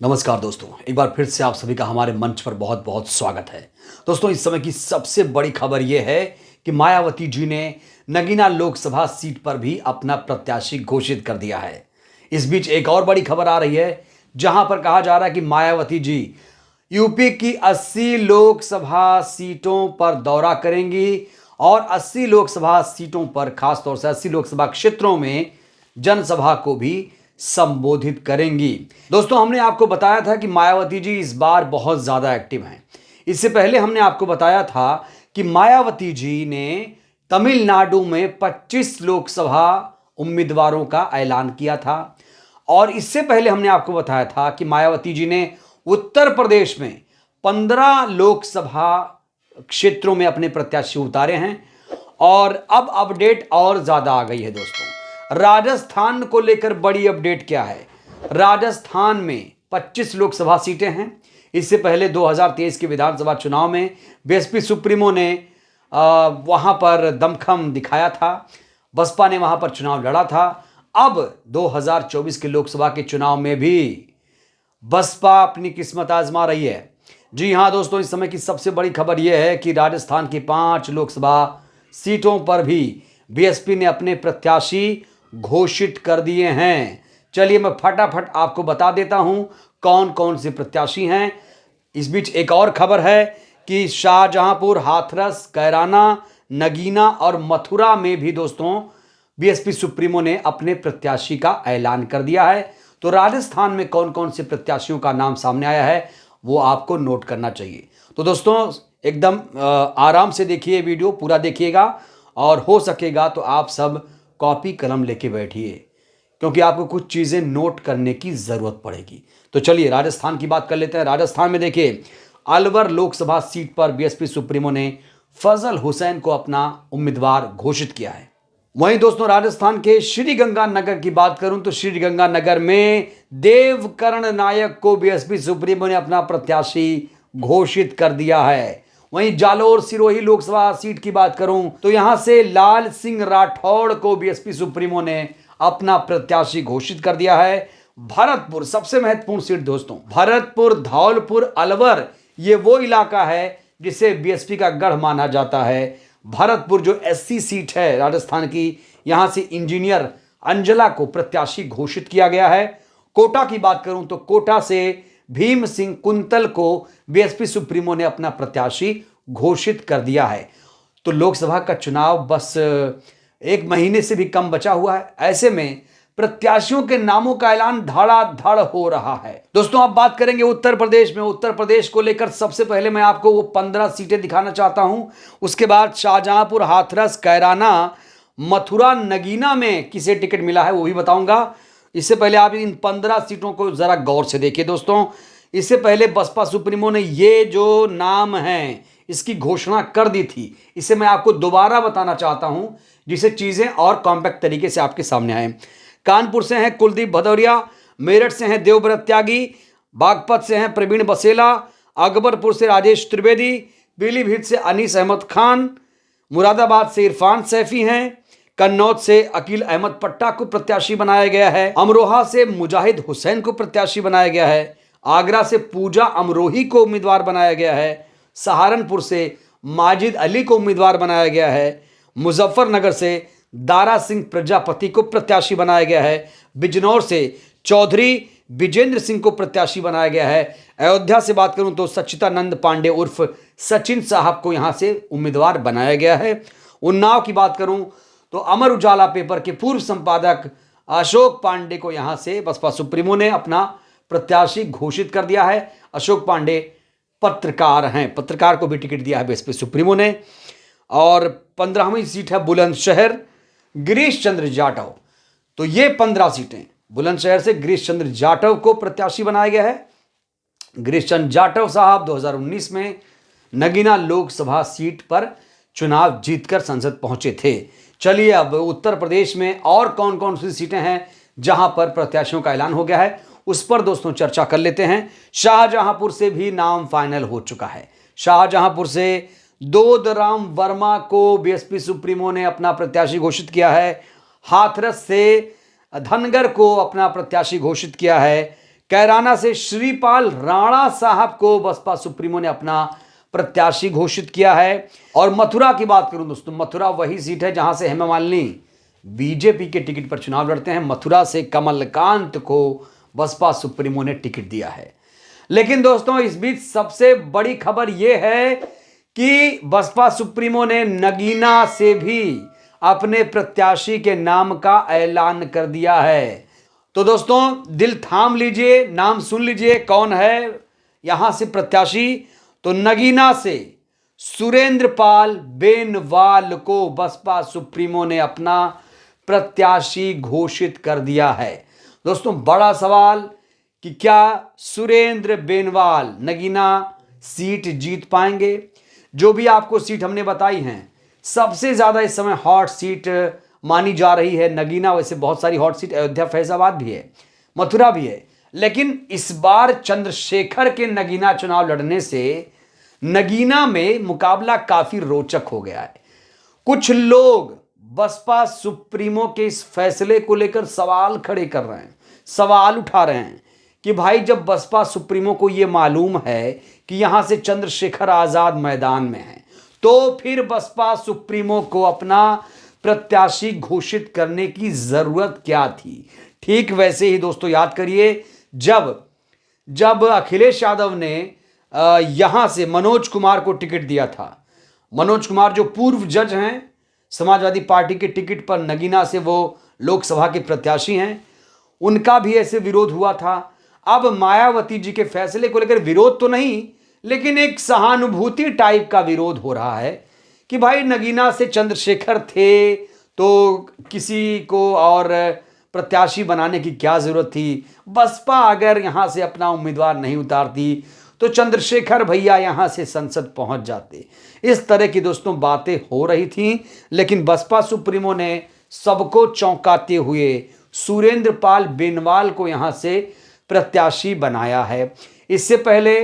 नमस्कार दोस्तों, एक बार फिर से आप सभी का हमारे मंच पर बहुत बहुत स्वागत है। दोस्तों, इस समय की सबसे बड़ी खबर यह है कि मायावती जी ने नगीना लोकसभा सीट पर भी अपना प्रत्याशी घोषित कर दिया है। इस बीच एक और बड़ी खबर आ रही है जहां पर कहा जा रहा है कि मायावती जी यूपी की 80 लोकसभा सीटों पर दौरा करेंगी और 80 लोकसभा सीटों पर, खासतौर से 80 लोकसभा क्षेत्रों में जनसभा को भी संबोधित करेंगी। दोस्तों, हमने आपको बताया था कि मायावती जी इस बार बहुत ज्यादा एक्टिव हैं। इससे पहले हमने आपको बताया था कि मायावती जी ने तमिलनाडु में 25 लोकसभा उम्मीदवारों का ऐलान किया था और इससे पहले हमने आपको बताया था कि मायावती जी ने उत्तर प्रदेश में 15 लोकसभा क्षेत्रों में अपने प्रत्याशी उतारे हैं। और अब अपडेट और ज्यादा आ गई है दोस्तों। राजस्थान को लेकर बड़ी अपडेट क्या है? राजस्थान में 25 लोकसभा सीटें हैं। इससे पहले 2023 के विधानसभा चुनाव में बीएसपी सुप्रीमो ने वहां पर दमखम दिखाया था। बसपा ने वहां पर चुनाव लड़ा था। अब 2024 के लोकसभा के चुनाव में भी बसपा अपनी किस्मत आजमा रही है। जी हां दोस्तों, इस समय की सबसे बड़ी खबर यह है कि राजस्थान की 5 लोकसभा सीटों पर भी बीएसपी ने अपने प्रत्याशी घोषित कर दिए हैं। चलिए मैं फटाफट आपको बता देता हूं कौन कौन से प्रत्याशी हैं। इस बीच एक और खबर है कि शाहजहांपुर, हाथरस, कैराना, नगीना और मथुरा में भी दोस्तों बीएसपी सुप्रीमो ने अपने प्रत्याशी का ऐलान कर दिया है। तो राजस्थान में कौन कौन से प्रत्याशियों का नाम सामने आया है वो आपको नोट करना चाहिए। तो दोस्तों, एकदम आराम से देखिए, वीडियो पूरा देखिएगा और हो सकेगा तो आप सब कॉपी कलम लेके बैठिए क्योंकि आपको कुछ चीज़ें नोट करने की ज़रूरत पड़ेगी। तो चलिए राजस्थान की बात कर लेते हैं। राजस्थान में देखिए, अलवर लोकसभा सीट पर बीएसपी सुप्रीमो ने फजल हुसैन को अपना उम्मीदवार घोषित किया है। वहीं दोस्तों, राजस्थान के श्रीगंगानगर की बात करूं तो श्रीगंगानगर में देवकर्ण नायक को बीएसपी सुप्रीमो ने अपना प्रत्याशी घोषित कर दिया है। वहीं जालोर सिरोही लोकसभा सीट की बात करूं तो यहां से लाल सिंह राठौड़ को बीएसपी सुप्रीमो ने अपना प्रत्याशी घोषित कर दिया है। भरतपुर, सबसे महत्वपूर्ण सीट दोस्तों, भरतपुर, धौलपुर, अलवर, ये वो इलाका है जिसे बीएसपी का गढ़ माना जाता है। भरतपुर जो एससी सीट है राजस्थान की, यहां से इंजीनियर अंजला को प्रत्याशी घोषित किया गया है। कोटा की बात करूं तो कोटा से भीम सिंह कुंतल को बीएसपी सुप्रीमो ने अपना प्रत्याशी घोषित कर दिया है। तो लोकसभा का चुनाव बस एक महीने से भी कम बचा हुआ है। ऐसे में प्रत्याशियों के नामों का ऐलान धड़ाधड़ हो रहा है। दोस्तों, अब बात करेंगे उत्तर प्रदेश में। उत्तर प्रदेश को लेकर सबसे पहले मैं आपको वो 15 सीटें दिखाना चाहता हूं। उसके बाद शाहजहांपुर, हाथरस, कैराना, मथुरा, नगीना में किसे टिकट मिला है वो भी बताऊंगा। इससे पहले आप इन 15 सीटों को जरा गौर से देखिए दोस्तों। इससे पहले बसपा सुप्रीमो ने ये जो नाम है इसकी घोषणा कर दी थी। इसे मैं आपको दोबारा बताना चाहता हूं जिससे चीजें और कॉम्पैक्ट तरीके से आपके सामने आए। कानपुर से हैं कुलदीप भदौरिया, मेरठ से हैं देवव्रत त्यागी, बागपत से हैं प्रवीण बसेला, अकबरपुर से राजेश त्रिवेदी, पीलीभीत से अनीस अहमद खान, मुरादाबाद से इरफान सैफी हैं, कन्नौज से अकील अहमद पट्टा को प्रत्याशी बनाया गया है, अमरोहा से मुजाहिद हुसैन को प्रत्याशी बनाया गया है, आगरा से पूजा अमरोही को उम्मीदवार बनाया गया है, सहारनपुर से माजिद अली को उम्मीदवार बनाया गया है, मुजफ्फरनगर से दारा सिंह प्रजापति को प्रत्याशी बनाया गया है, बिजनौर से चौधरी विजेंद्र सिंह को प्रत्याशी बनाया गया है। अयोध्या से बात करूं तो सच्चिदानंद पांडे उर्फ सचिन साहब को यहां से उम्मीदवार बनाया गया है। उन्नाव की बात करूं तो अमर उजाला पेपर के पूर्व संपादक अशोक पांडे को यहां से बसपा सुप्रीमो ने अपना प्रत्याशी घोषित कर दिया है। अशोक पांडे पत्रकार हैं, पत्रकार को भी टिकट दिया है बीएसपी सुप्रीमो ने। और 15वीं सीट है बुलंदशहर, गिरीश चंद्र जाटव। तो ये 15 सीटें बुलंदशहर से गिरीश चंद्र जाटव को प्रत्याशी बनाया गया है। गिरीश चंद्र जाटव साहब 2019 में नगीना लोकसभा सीट पर चुनाव जीतकर संसद पहुंचे थे। चलिए अब उत्तर प्रदेश में और कौन कौन सी सीटें हैं जहां पर प्रत्याशियों का ऐलान हो गया है उस पर दोस्तों चर्चा कर लेते हैं। शाहजहांपुर से भी नाम फाइनल हो चुका है। शाहजहांपुर से दोदराम वर्मा को बीएसपी सुप्रीमो ने अपना प्रत्याशी घोषित किया है। हाथरस से धनगर को अपना प्रत्याशी घोषित किया है। कैराना से श्रीपाल राणा साहब को बसपा सुप्रीमो ने अपना प्रत्याशी घोषित किया है। और मथुरा की बात करूं दोस्तों, मथुरा वही सीट है जहां से हेमा मालिनी बीजेपी के टिकट पर चुनाव लड़ते हैं। मथुरा से कमलकांत को बसपा सुप्रीमो ने टिकट दिया है। लेकिन दोस्तों इस बीच सबसे बड़ी खबर यह है कि बसपा सुप्रीमो ने नगीना से भी अपने प्रत्याशी के नाम का ऐलान कर दिया है। तो दोस्तों दिल थाम लीजिए, नाम सुन लीजिए कौन है यहां से प्रत्याशी। तो नगीना से सुरेंद्र पाल बेनवाल को बसपा सुप्रीमो ने अपना प्रत्याशी घोषित कर दिया है। दोस्तों बड़ा सवाल कि क्या सुरेंद्र बेनवाल नगीना सीट जीत पाएंगे। जो भी आपको सीट हमने बताई हैं, सबसे ज्यादा इस समय हॉट सीट मानी जा रही है नगीना। वैसे बहुत सारी हॉट सीट अयोध्या, फैजाबाद भी है, मथुरा भी है, लेकिन इस बार चंद्रशेखर के नगीना चुनाव लड़ने से नगीना में मुकाबला काफी रोचक हो गया है। कुछ लोग बसपा सुप्रीमो के इस फैसले को लेकर सवाल खड़े कर रहे हैं, सवाल उठा रहे हैं कि भाई जब बसपा सुप्रीमो को यह मालूम है कि यहां से चंद्रशेखर आजाद मैदान में है, तो फिर बसपा सुप्रीमो को अपना प्रत्याशी घोषित करने की जरूरत क्या थी। ठीक वैसे ही दोस्तों याद करिए जब अखिलेश यादव ने यहां से मनोज कुमार को टिकट दिया था। मनोज कुमार जो पूर्व जज हैं, समाजवादी पार्टी के टिकट पर नगीना से वो लोकसभा के प्रत्याशी हैं, उनका भी ऐसे विरोध हुआ था। अब मायावती जी के फैसले को लेकर विरोध तो नहीं, लेकिन एक सहानुभूति टाइप का विरोध हो रहा है कि भाई नगीना से चंद्रशेखर थे तो किसी को और प्रत्याशी बनाने की क्या जरूरत थी। बसपा अगर यहां से अपना उम्मीदवार नहीं उतारती तो चंद्रशेखर भैया यहां से संसद पहुंच जाते। इस तरह की दोस्तों बातें हो रही थी, लेकिन बसपा सुप्रीमो ने सबको चौंकाते हुए सुरेंद्र पाल बेनवाल को यहां से प्रत्याशी बनाया है। इससे पहले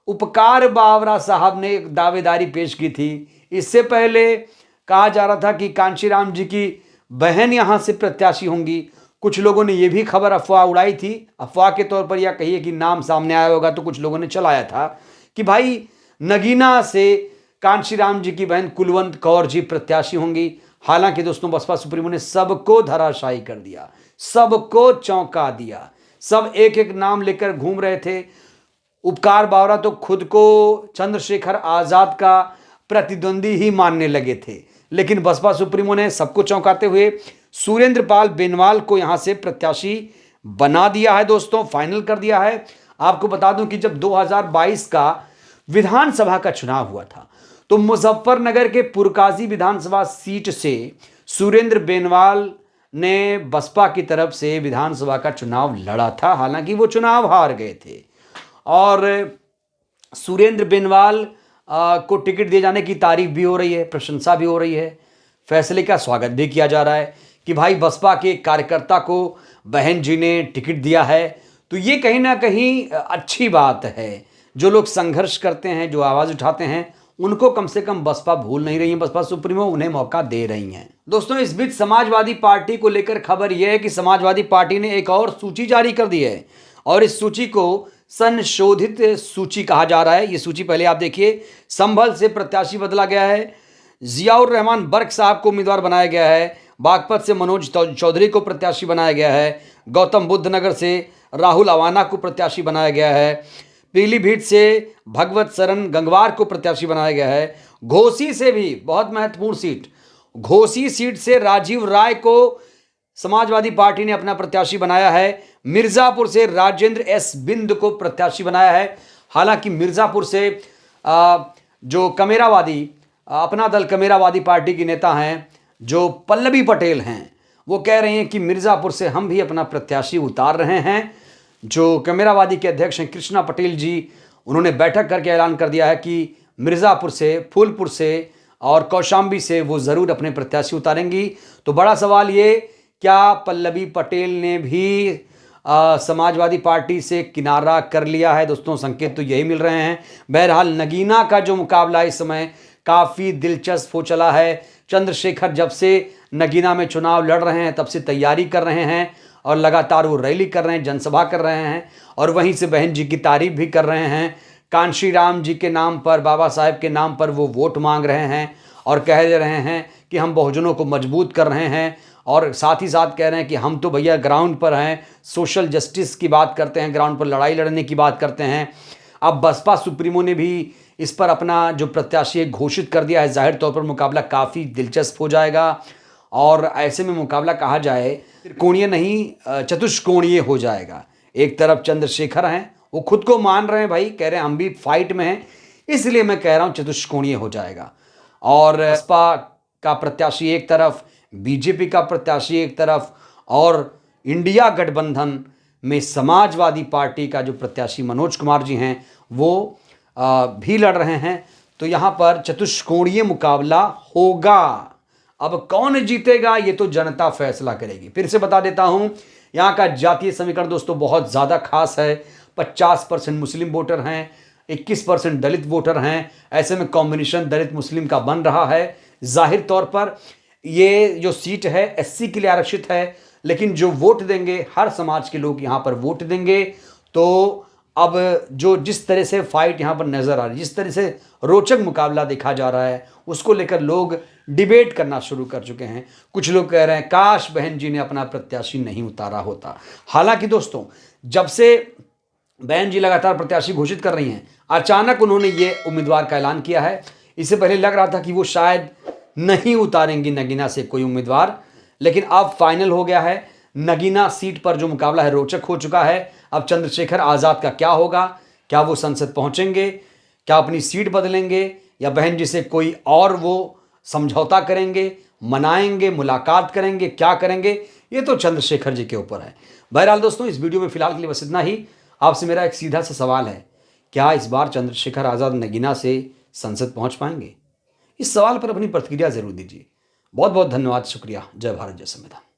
उपकार बावरा साहब ने एक दावेदारी पेश की थी। इससे पहले कहा जा रहा था कि कांशीराम जी की बहन यहां से प्रत्याशी होंगी। कुछ लोगों ने यह भी खबर अफवाह उड़ाई थी, अफवाह के तौर पर, या कहिए कि नाम सामने आया होगा तो कुछ लोगों ने चलाया था कि भाई नगीना से कांशीराम जी की बहन कुलवंत कौर जी प्रत्याशी होंगी। हालांकि दोस्तों बसपा सुप्रीमो ने सबको धराशायी कर दिया, सबको चौंका दिया। सब एक एक नाम लेकर घूम रहे थे। उपकार बावरा तो खुद को चंद्रशेखर आजाद का प्रतिद्वंदी ही मानने लगे थे, लेकिन बसपा सुप्रीमो ने सबको चौंकाते हुए सुरेंद्र पाल बेनवाल को यहां से प्रत्याशी बना दिया है। दोस्तों फाइनल कर दिया है। आपको बता दूं कि जब 2022 का विधानसभा का चुनाव हुआ था तो मुजफ्फरनगर के पुरकाजी विधानसभा सीट से सुरेंद्र बेनवाल ने बसपा की तरफ से विधानसभा का चुनाव लड़ा था। हालांकि वो चुनाव हार गए थे और सुरेंद्र बेनवाल को टिकट दिए जाने की तारीफ भी हो रही है, प्रशंसा भी हो रही है, फैसले का स्वागत भी किया जा रहा है कि भाई बसपा के कार्यकर्ता को बहन जी ने टिकट दिया है। तो ये कहीं ना कहीं अच्छी बात है। जो लोग संघर्ष करते हैं, जो आवाज़ उठाते हैं, उनको कम से कम बसपा भूल नहीं रही है। बसपा सुप्रीमो उन्हें मौका दे रही हैं। दोस्तों इस बीच समाजवादी पार्टी को लेकर खबर यह है कि समाजवादी पार्टी ने एक और सूची जारी कर दी है और इस सूची को संशोधित सूची कहा जा रहा है। ये सूची पहले आप देखिए, संभल से प्रत्याशी बदला गया है, जियाउर रहमान बर्क साहब को उम्मीदवार बनाया गया है, बागपत से मनोज चौधरी को प्रत्याशी बनाया गया है, गौतम बुद्ध नगर से राहुल अवाना को प्रत्याशी बनाया गया है, पीलीभीत से भगवत शरण गंगवार को प्रत्याशी बनाया गया है, घोसी से भी बहुत महत्वपूर्ण सीट, घोसी सीट से राजीव राय को समाजवादी पार्टी ने अपना प्रत्याशी बनाया है, मिर्जापुर से राजेंद्र एस बिंद को प्रत्याशी बनाया है। हालांकि मिर्जापुर से जो कमेरावादी, अपना दल कमेरावादी पार्टी की नेता हैं जो पल्लवी पटेल हैं, वो कह रहे हैं कि मिर्जापुर से हम भी अपना प्रत्याशी उतार रहे हैं। जो कमेरावादी के अध्यक्ष हैं कृष्णा पटेल जी, उन्होंने बैठक करके ऐलान कर दिया है कि मिर्जापुर से, फूलपुर से और कौशाम्बी से वो ज़रूर अपने प्रत्याशी उतारेंगी। तो बड़ा सवाल ये, क्या पल्लवी पटेल ने भी समाजवादी पार्टी से किनारा कर लिया है? दोस्तों संकेत तो यही मिल रहे हैं। बहरहाल नगीना का जो मुकाबला इस समय काफ़ी दिलचस्प हो चला है। चंद्रशेखर जब से नगीना में चुनाव लड़ रहे हैं तब से तैयारी कर रहे हैं और लगातार वो रैली कर रहे हैं, जनसभा कर रहे हैं और वहीं से बहन जी की तारीफ भी कर रहे हैं। कांशी राम जी के नाम पर, बाबा साहेब के नाम पर वो वोट मांग रहे हैं और कह रहे हैं कि हम बहुजनों को मजबूत कर रहे हैं और साथ ही साथ कह रहे हैं कि हम तो भैया ग्राउंड पर हैं, सोशल जस्टिस की बात करते हैं, ग्राउंड पर लड़ाई लड़ने की बात करते हैं। अब बसपा सुप्रीमो ने भी इस पर अपना जो प्रत्याशी घोषित कर दिया है। जाहिर तौर पर मुकाबला काफ़ी दिलचस्प हो जाएगा और ऐसे में मुकाबला कहा जाए त्रिकोणीय नहीं चतुष्कोणीय हो जाएगा। एक तरफ चंद्रशेखर हैं, वो खुद को मान रहे हैं भाई, कह रहे हैं हम भी फाइट में हैं, इसलिए मैं कह रहा हूँ चतुष्कोणीय हो जाएगा। और बसपा का प्रत्याशी एक तरफ, बीजेपी का प्रत्याशी एक तरफ और इंडिया गठबंधन में समाजवादी पार्टी का जो प्रत्याशी मनोज कुमार जी हैं वो भी लड़ रहे हैं। तो यहाँ पर चतुष्कोणीय मुकाबला होगा। अब कौन जीतेगा ये तो जनता फैसला करेगी। फिर से बता देता हूँ, यहाँ का जातीय समीकरण दोस्तों बहुत ज़्यादा खास है। 50% मुस्लिम वोटर हैं, 21% दलित वोटर हैं। ऐसे में कॉम्बिनेशन दलित मुस्लिम का बन रहा है। जाहिर तौर पर ये जो सीट है SC के लिए आरक्षित है, लेकिन जो वोट देंगे हर समाज के लोग यहाँ पर वोट देंगे। तो अब जो जिस तरह से फाइट यहाँ पर नज़र आ रही है, जिस तरह से रोचक मुकाबला देखा जा रहा है, उसको लेकर लोग डिबेट करना शुरू कर चुके हैं। कुछ लोग कह रहे हैं काश बहन जी ने अपना प्रत्याशी नहीं उतारा होता। हालांकि दोस्तों, जब से बहन जी लगातार प्रत्याशी घोषित कर रही हैं, अचानक उन्होंने ये उम्मीदवार का ऐलान किया है। इससे पहले लग रहा था कि वो शायद नहीं उतारेंगी नगीना से कोई उम्मीदवार, लेकिन अब फाइनल हो गया है। नगीना सीट पर जो मुकाबला है रोचक हो चुका है। अब चंद्रशेखर आज़ाद का क्या होगा? क्या वो संसद पहुंचेंगे? क्या अपनी सीट बदलेंगे या बहन जी से कोई और वो समझौता करेंगे, मनाएंगे, मुलाकात करेंगे, क्या करेंगे? ये तो चंद्रशेखर जी के ऊपर है। बहरहाल दोस्तों, इस वीडियो में फिलहाल के लिए बस इतना ही। आपसे मेरा एक सीधा सा सवाल है, क्या इस बार चंद्रशेखर आज़ाद नगीना से संसद पहुंच पाएंगे? इस सवाल पर अपनी प्रतिक्रिया जरूर दीजिए। बहुत बहुत धन्यवाद, शुक्रिया। जय भारत, जय संविधान।